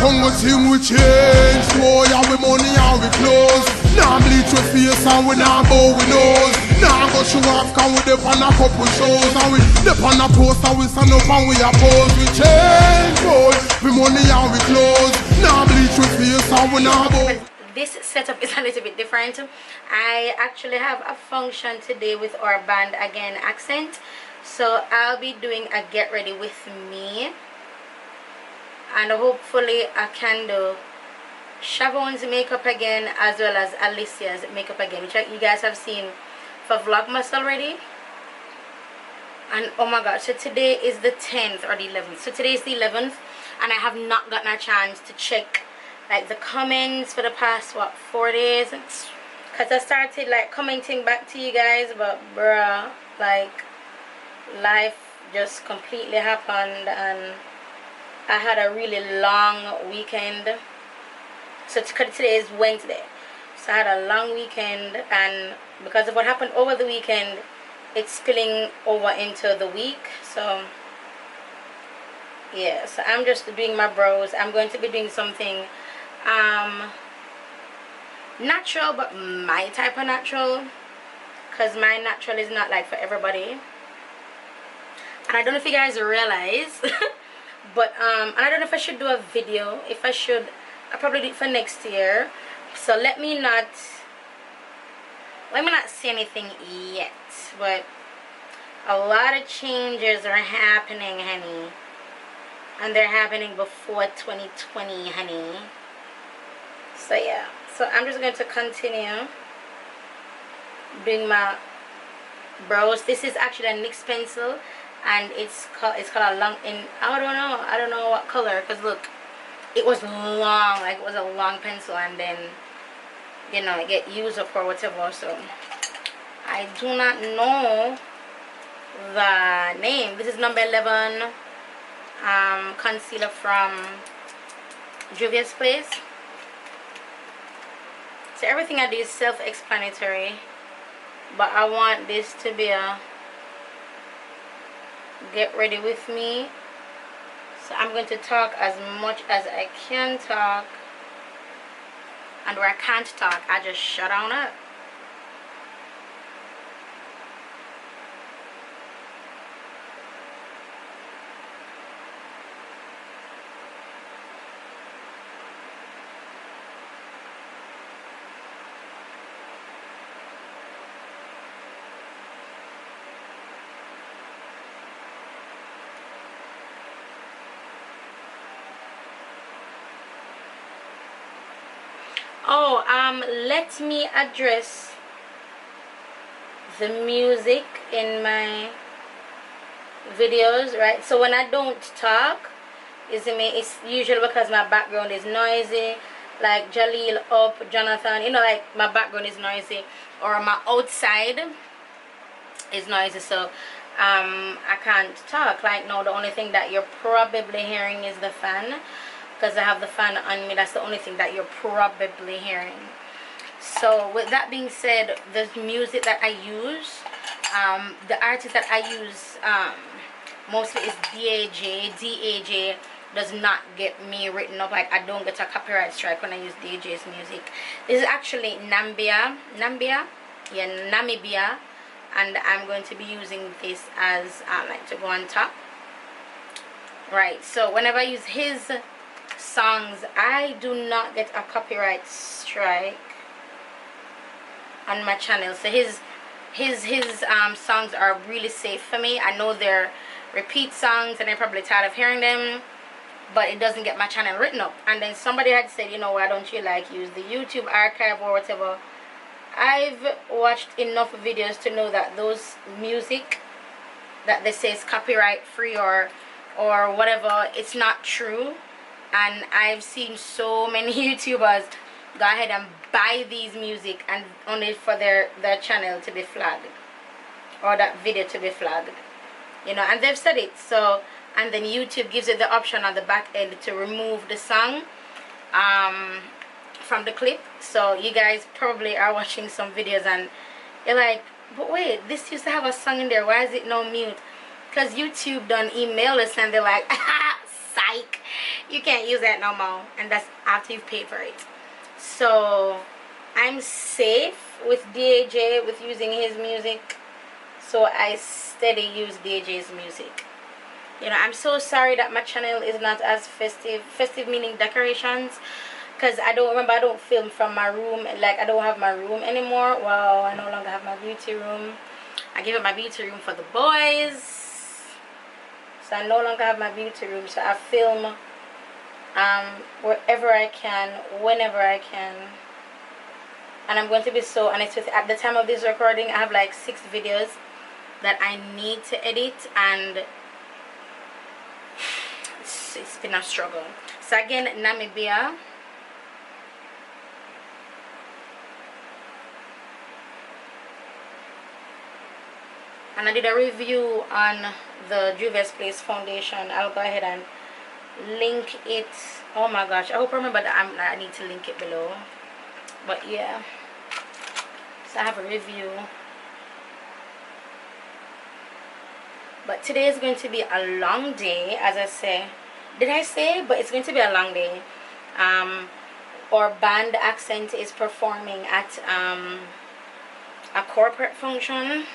come with him, we change. Boy, and we money and we clothes. Now bleach with face and we now bow we nose. Now go show off, can we dip on a couple shows. And we dip on a post and we stand up and we oppose. We change, boy, we money and we clothes. Now bleach with face and we now bow. This setup is a little bit different. I actually have a function today with our band again, Accent. So I'll be doing a get ready with me, and hopefully I can do Siobhan's makeup again as well as Alicia's makeup again, which you guys have seen for Vlogmas already. And oh my god, so today is the 10th or the 11th. So today is the 11th, and I have not gotten a chance to check like the comments for the past what 4 days, because I started like commenting back to you guys, but bruh, like life just completely happened and I had a really long weekend. So today is Wednesday, so I had a long weekend, and because of what happened over the weekend, it's spilling over into the week. So yeah, so I'm just doing my brows. I'm going to be doing something natural, but my type of natural, because my natural is not like for everybody. And I don't know if you guys realize but and I don't know if I should do a video. If I should, I'll probably do it for next year. So let me not say anything yet, but a lot of changes are happening, honey, and they're happening before 2020, honey. So yeah, so I'm just going to continue doing my brows. This is actually a NYX pencil, and it's called a long, in I don't know what color, because look, it was long, like it was a long pencil, and then you know it get used up or whatever. So I do not know the name. This is number 11 concealer from Juvia's Place. So everything I do is self-explanatory, but I want this to be a get ready with me. So I'm going to talk as much as I can talk, and where I can't talk, I just shut on up. Oh, let me address the music in my videos, right? So when I don't talk, it's usually because my background is noisy, like Jaleel up, Jonathan, you know, like my background is noisy, or my outside is noisy, so I can't talk. Like no, the only thing that you're probably hearing is the fan, because I have the fan on me. That's the only thing that you're probably hearing. So with that being said, the music that I use, the artist that I use mostly is DAJ does not get me written up. Like I don't get a copyright strike when I use DJ's music. This is actually Namibia, and I'm going to be using this as like to go on top. Right, so whenever I use his songs, I do not get a copyright strike on my channel. So his songs are really safe for me. I know they're repeat songs and they're probably tired of hearing them, but it doesn't get my channel written up. And then somebody had said, you know, why don't you like use the YouTube archive or whatever. I've watched enough videos to know that those music that they say is copyright free or whatever, it's not true. And I've seen so many YouTubers go ahead and buy these music and only for their channel to be flagged, or that video to be flagged, you know, and they've said it. So, and then YouTube gives it the option on the back end to remove the song from the clip. So you guys probably are watching some videos and you're like, but wait, this used to have a song in there, why is it no mute? Because YouTube done email us and they're like, psych, You can't use that no more, and that's after you've paid for it. So I'm safe with DAJ with using his music, so I steady use DAJ's music. You know, I'm so sorry that my channel is not as festive meaning decorations, because I don't film from my room. Like, I don't have my room anymore. Well, I no longer have my beauty room. I gave up my beauty room for the boys, so I no longer have my beauty room. So I film wherever I can, whenever I can. And I'm going to be so honest with you, at the time of this recording, I have like 6 videos that I need to edit, and it's been a struggle. So again, Namibia. And I did a review on the Juvia's Place foundation. I'll go ahead and link it. Oh my gosh, I hope I remember that I need to link it below. But yeah, so I have a review. But today is going to be a long day, as I say. Did I say? But it's going to be a long day. Our band Accent is performing at a corporate function,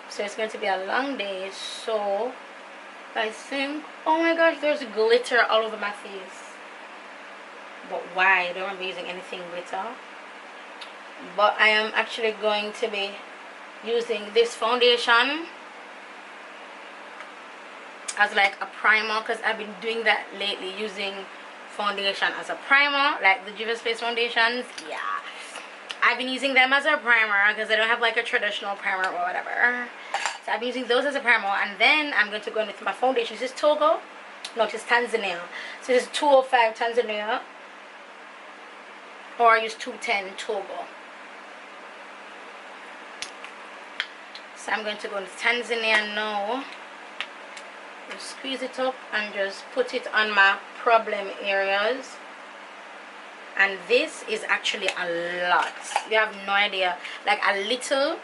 so it's going to be a long day. So I think, oh my gosh, there's glitter all over my face. But why? I don't remember using anything glitter. But I am actually going to be using this foundation as like a primer, because I've been doing that lately, using foundation as a primer, like the Juvia's Place foundations. Yeah, I've been using them as a primer because I don't have like a traditional primer or whatever. So I've been using those as a primer, and then I'm going to go in with my foundation. This is Togo, no, it's Tanzania. So this is 205 Tanzania, or I use 210 Togo. So I'm going to go into Tanzania now. Just squeeze it up and just put it on my problem areas. And this is actually a lot. You have no idea. Like, a little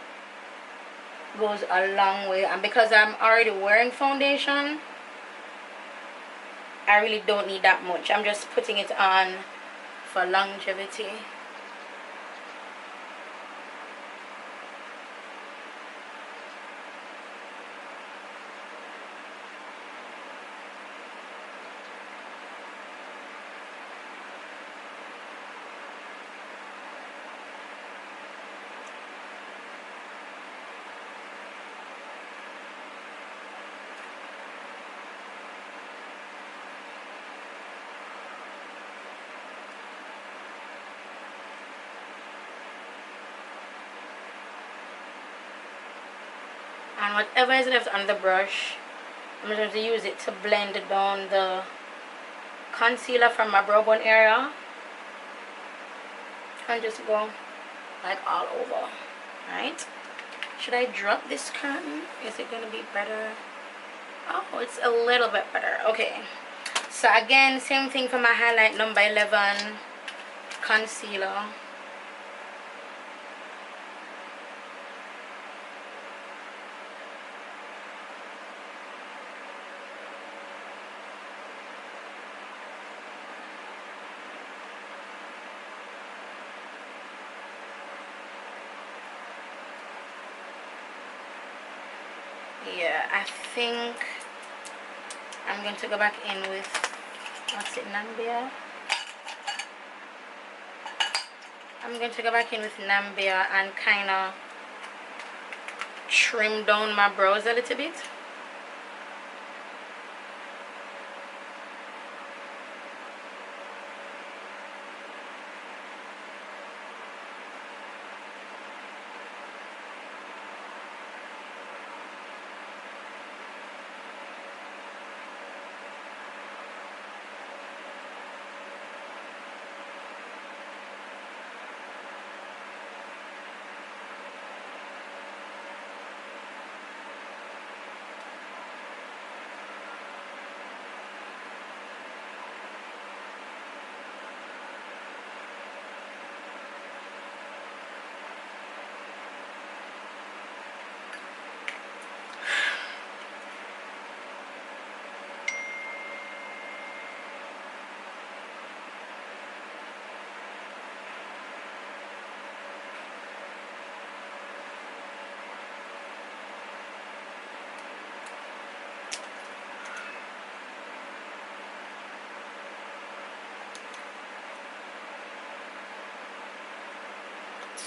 goes a long way. And because I'm already wearing foundation, I really don't need that much. I'm just putting it on for longevity. And whatever is left on the brush, I'm going to use it to blend down the concealer from my brow bone area, and just go like all over. Right? Should I drop this curtain? Is it going to be better? Oh, it's a little bit better. Okay. So again, same thing for my highlight number 11 concealer. Yeah, I think I'm going to go back in with, what's it, Nambia? I'm going to go back in with Nambia and kind of trim down my brows a little bit.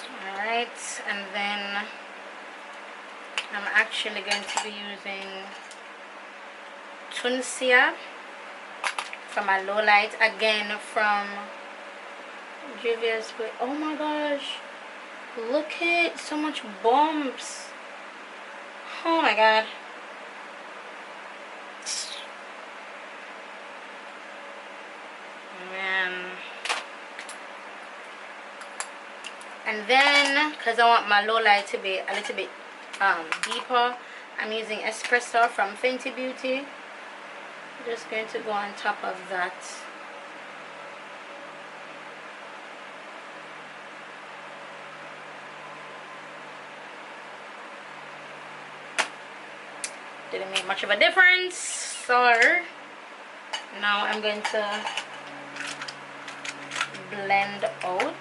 Alright, and then I'm actually going to be using Tunisia for my low light, again from Juvia's Way. Oh my gosh, look at so much bumps. Oh my god. Man. And then, because I want my low light to be a little bit deeper, I'm using Espresso from Fenty Beauty. I'm just going to go on top of that. Didn't make much of a difference, so now I'm going to blend out.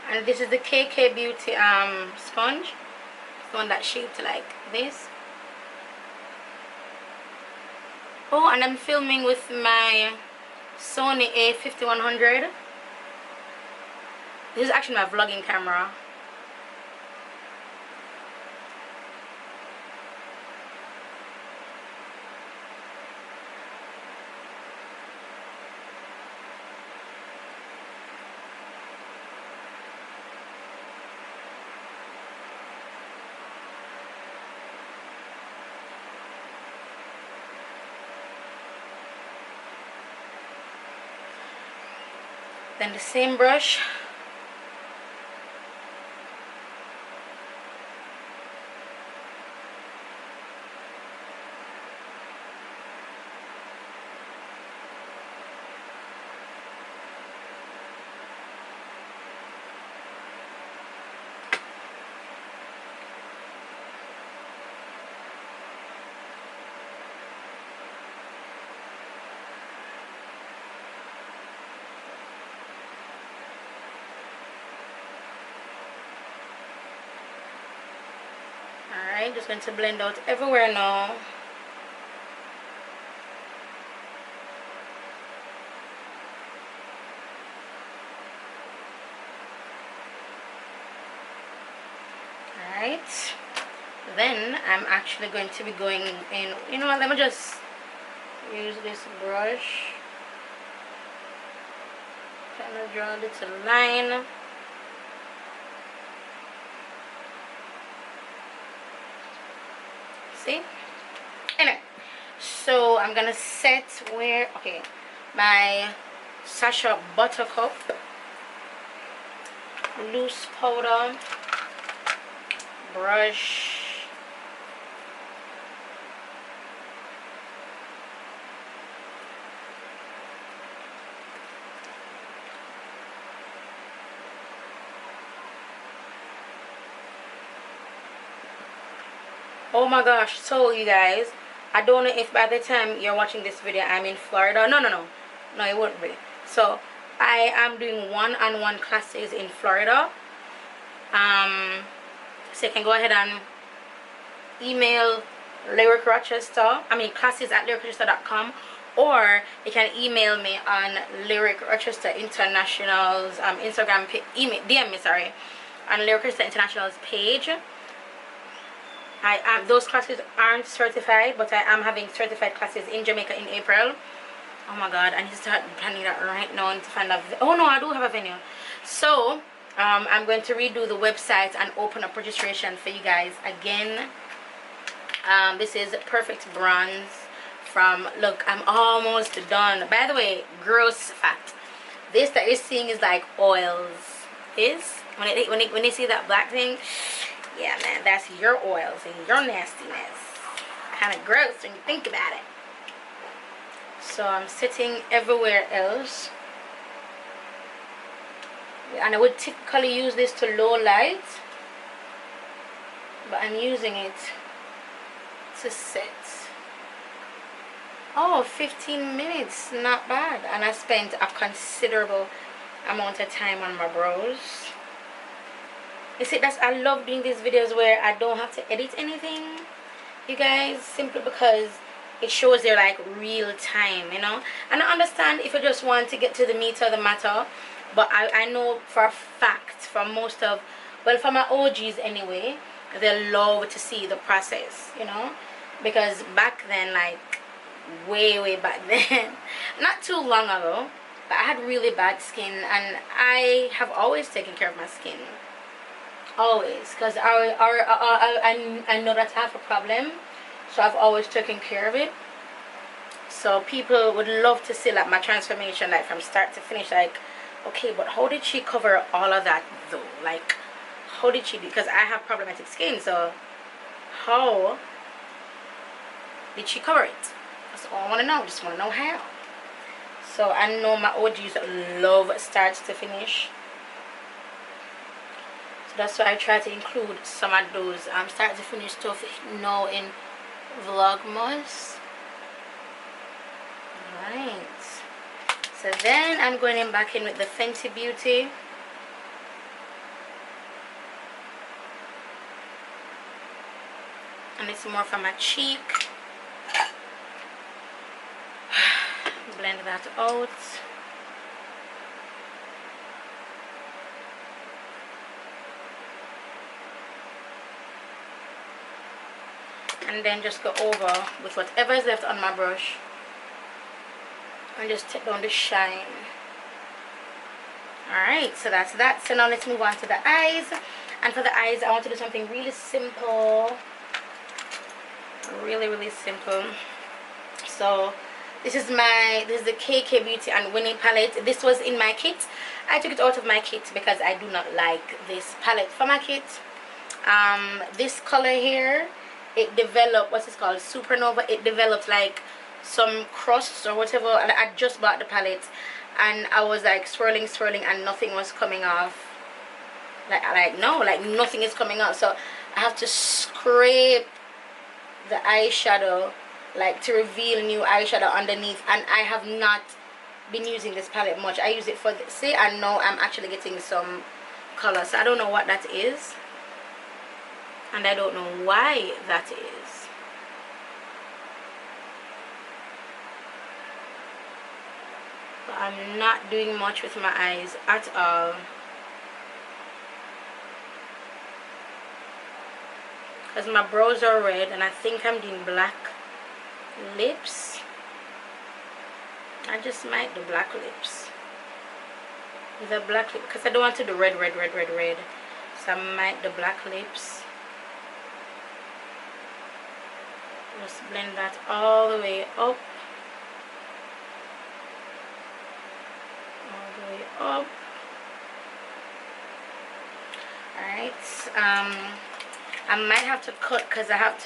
And this is the KK Beauty sponge. It's the one that's shaped like this. Oh, and I'm filming with my Sony A5100. This is actually my vlogging camera. Then the same brush. Alright, just going to blend out everywhere now. Alright, then I'm actually going to be going in, you know what, let me just use this brush, kind of draw a little line. See? Anyway, so I'm gonna set where, okay, my Sacha Buttercup loose powder brush. Oh my gosh, so you guys, I don't know if by the time you're watching this video I'm in Florida. No, it won't be. So I am doing one-on-one classes in Florida. So you can go ahead and email LyricRochester, classes at LyricRochester.com, or you can email me on LyricRochester International's Instagram DM me, sorry, on LyricRochester International's page. Those classes aren't certified, but I am having certified classes in Jamaica in April. Oh my god, I need to start planning that right now to find a oh no, I do have a venue. So I'm going to redo the website and open up registration for you guys again. This is Perfect Bronze from, look, I'm almost done. By the way, gross fact, this that you're seeing is like oils. When you see that black thing, yeah man, that's your oils and your nastiness. Kind of gross when you think about it. So I'm sitting everywhere else. and I would typically use this to low light, but I'm using it to set. Oh, 15 minutes, not bad. And I spent a considerable amount of time on my brows. You see, I love doing these videos where I don't have to edit anything, you guys, simply because it shows they're like real time, you know. And I understand if you just want to get to the meat of the matter, but I know for a fact, for most of, well, for my OGs anyway, they love to see the process, you know, because back then, like way back then, not too long ago, but I had really bad skin, and I have always taken care of my skin, always, because I know that I have a problem, so I've always taken care of it. So people would love to see like my transformation, like from start to finish, like, okay, but how did she cover all of that though? Like, how did she do? Because I have problematic skin, so how did she cover it? That's all I want to know. Just want to know how. So I know my OGs love start to finish, so that's why I try to include some of those start to finish stuff now in Vlogmas. Right. So then I'm going in back in with the Fenty Beauty. And it's more for my cheek. Blend that out. And then just go over with whatever is left on my brush and just take down the shine. Alright, so that's that. So now let's move on to the eyes. And for the eyes, I want to do something really simple. Really simple. So this is the KK Beauty and Winnie palette. This was in my kit. I took it out of my kit because I do not like this palette for my kit. This color here, it developed, what's this called, Supernova. It developed like some crusts or whatever, and I just bought the palette and I was like swirling and nothing was coming off. Like nothing is coming out, so I have to scrape the eyeshadow like to reveal new eyeshadow underneath. And I have not been using this palette much. I use it for see, and now I'm actually getting some color, so I don't know what that is, and I don't know why that is. But I'm not doing much with my eyes at all. Because my brows are red, and I think I'm doing black lips. I just might do black lips with a black lip, because I don't want to do red. So I might do black lips. Just blend that all the way up. Alright, I might have to cut because I have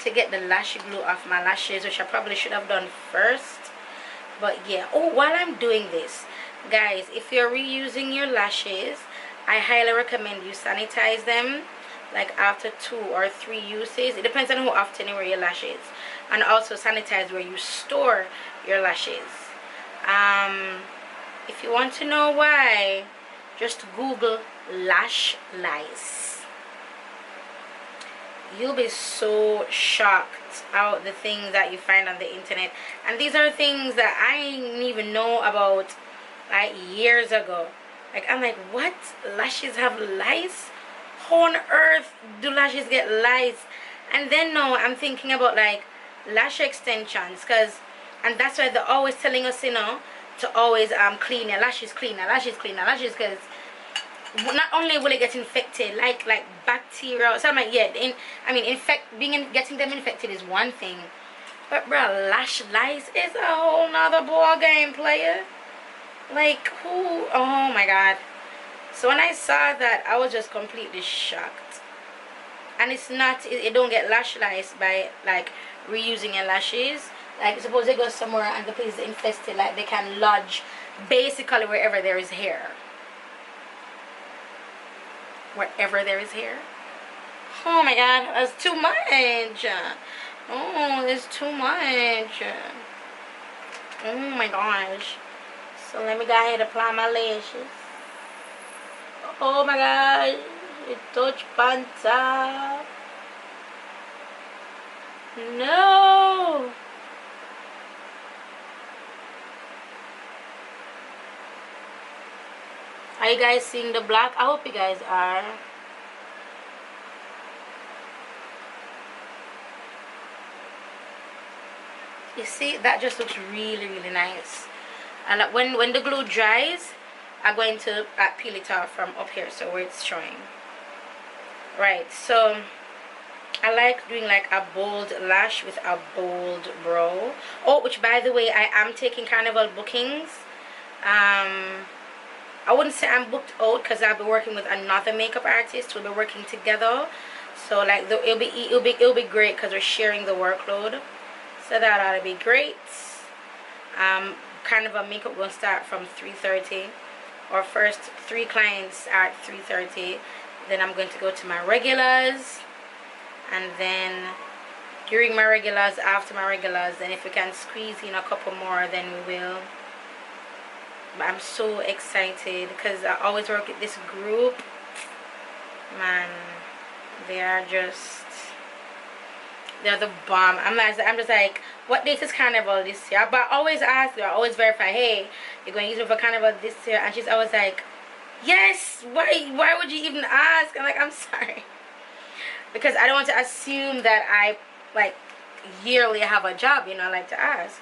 to get the lash glue off my lashes, which I probably should have done first. But yeah, oh, while I'm doing this, guys, if you're reusing your lashes, I highly recommend you sanitize them like after 2 or 3 uses. It depends on how often you wear your lashes, and also sanitize where you store your lashes. If you want to know why, just Google lash lice. You'll be so shocked at the things that you find on the internet, and these are things that I didn't even know about like years ago. Like, I'm like, what? Lashes have lice? How on earth do lashes get lice? And then now I'm thinking about like lash extensions, and that's why they're always telling us, you know, to always clean your lashes, because not only will it get infected, like bacteria. So I'm like, yeah, getting them infected is one thing, but bro, lash lice is a whole nother ball game, player. Like, who? Oh my god. So when I saw that, I was just completely shocked. And it's not, it don't get lash lice by like reusing your lashes. Like, suppose they go somewhere and the place is infested, like they can lodge basically wherever there is hair. Wherever there is hair. Oh my god, that's too much. Oh, it's too much. Oh my gosh. So let me go ahead and apply my lashes. Oh my gosh. It touch panta. No. Are you guys seeing the black? I hope you guys are. You see, that just looks really, really nice. And when the glue dries, I'm going to peel it off from up here, so where it's showing. Right, so I like doing like a bold lash with a bold brow. Oh, which by the way, I am taking carnival bookings. I wouldn't say I'm booked out because I'll be working with another makeup artist. We'll be working together, so like it'll be great because we're sharing the workload. So that ought to be great. Carnival makeup will start from 3:30. Our first 3 clients are at 3:30. Then I'm going to go to my regulars, and then during my regulars, after my regulars, and if we can squeeze in a couple more, then we will. But I'm so excited because I always work with this group. Man, they're the bomb. I'm just like, what date is carnival this year? But I always ask her, I always verify, hey, you're going to use me for carnival this year? And she's always like, yes. Why would you even ask? I'm like, I'm sorry, because I don't want to assume that I like yearly have a job, you know. I like to ask.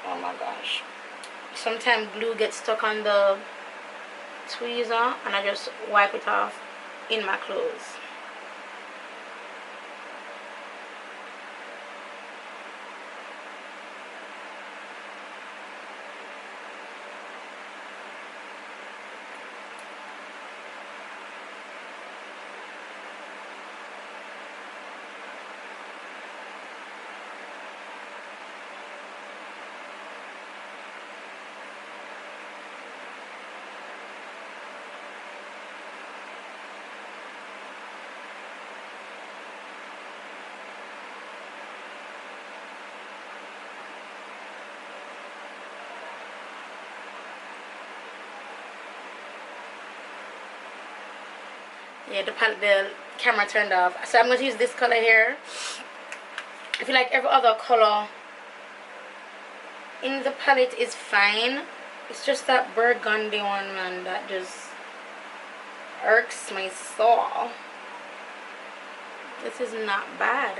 Oh my gosh, sometimes glue gets stuck on the tweezer and I just wipe it off in my clothes. Yeah, the camera turned off. So I'm going to use this color here. I feel like every other color in the palette is fine. It's just that burgundy one, man, that just irks my soul. This is not bad.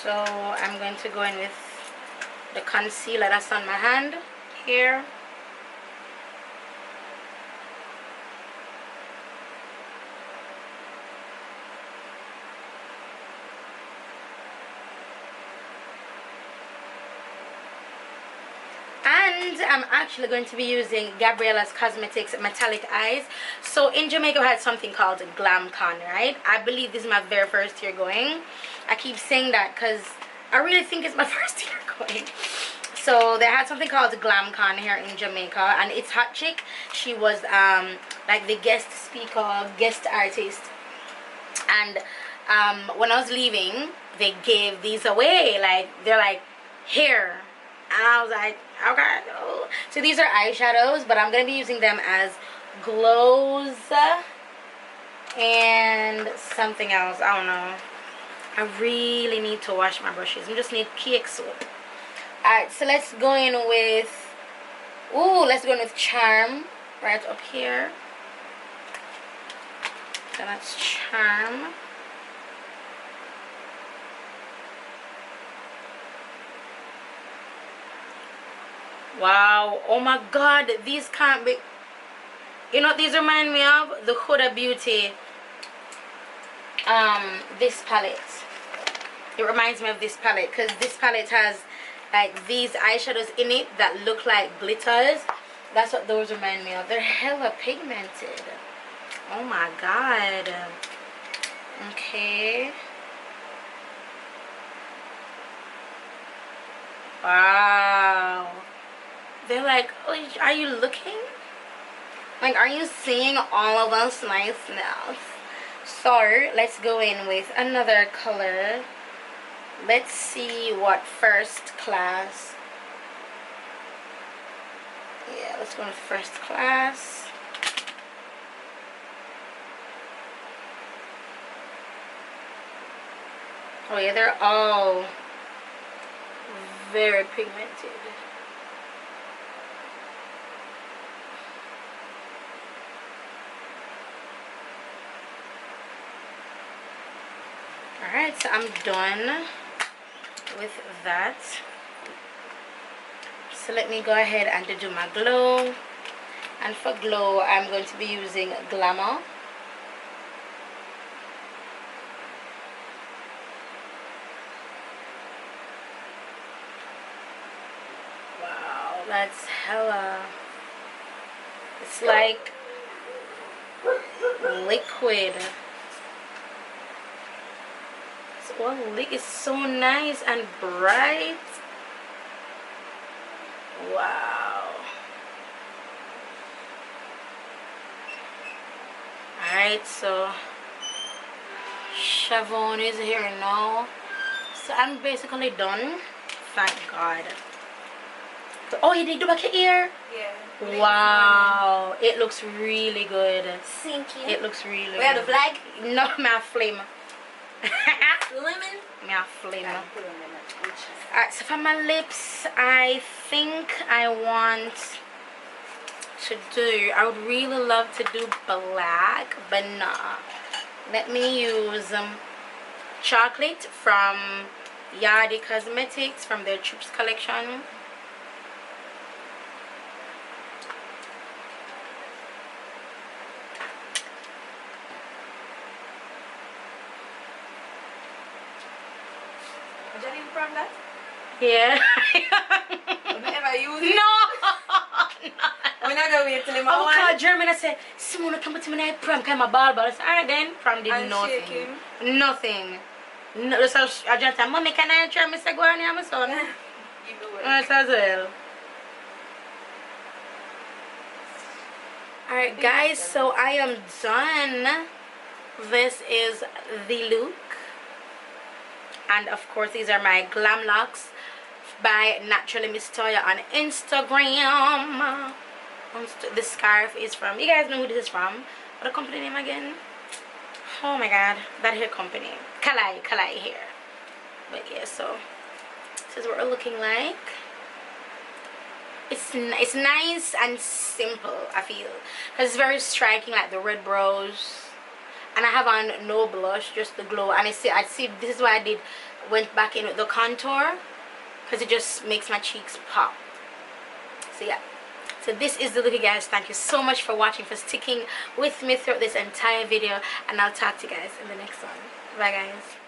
So I'm going to go in with the concealer that's on my hand here. And I'm actually going to be using Gabriella's Cosmetics Metallic Eyes. So in Jamaica we had something called GlamCon, right? I believe this is my very first year going. I keep saying that because I really think it's my first year going. So they had something called GlamCon here in Jamaica, and it's Hot Chick. She was like the guest speaker, guest artist. And when I was leaving, they gave these away. Like, they're like, here. And I was like, okay. So these are eyeshadows, but I'm going to be using them as glows and something else. I don't know. I really need to wash my brushes. I just need cake soap. Alright, so let's go in with, let's go in with Charm right up here. So that's Charm. Wow, oh my god, these can't be, you know what these remind me of? The Huda Beauty this palette. It reminds me of this palette because this palette has like these eyeshadows in it that look like glitters. That's what those remind me of. They're hella pigmented. Oh my god. Okay. Wow. They're like, oh, are you looking? Like, are you seeing all of us niceness? So, let's go in with another color. Let's see what first class. Yeah, let's go with first class. Oh yeah, they're all very pigmented. Alright, so I'm done with that. So let me go ahead and do my glow. And for glow, I'm going to be using Glamour. Wow, that's hella. It's like liquid. It's so nice and bright. Wow. Alright, so Chavon is here now. So I'm basically done. Thank God. Oh, you did do back your ear? Yeah. Wow. It looks really good. Thank you. It looks really good. Where the flag? No, my flame. Lemon? My flame. Alright, so for my lips, I think I want to do, I would really love to do black, but nah. Let me use chocolate from Yardi Cosmetics from their Troops collection. From that? Yeah. Never use it? No. We're not going to wait till him I would call German and say, Simona, come to me prom, come my ball. I said, alright then. Prom did and nothing. Nothing. No, so I just said, Mommy, can I try Mr. Guarani and my son? You do it. Yes, as well. Alright guys, so I am done. This is the look. And of course, these are my glam locks by Naturally Miss Toya on Instagram. The scarf is from, you guys know who this is from. What the company name again? Oh my god, that hair company. Kalai hair. But yeah, so this is what we're looking like. It's nice and simple, I feel, because it's very striking, like the red brows. And I have on no blush, just the glow. And I see this is why I went back in with the contour, because it just makes my cheeks pop. So yeah, so this is the look, guys. Thank you so much for watching, for sticking with me throughout this entire video, and I'll talk to you guys in the next one. Bye guys.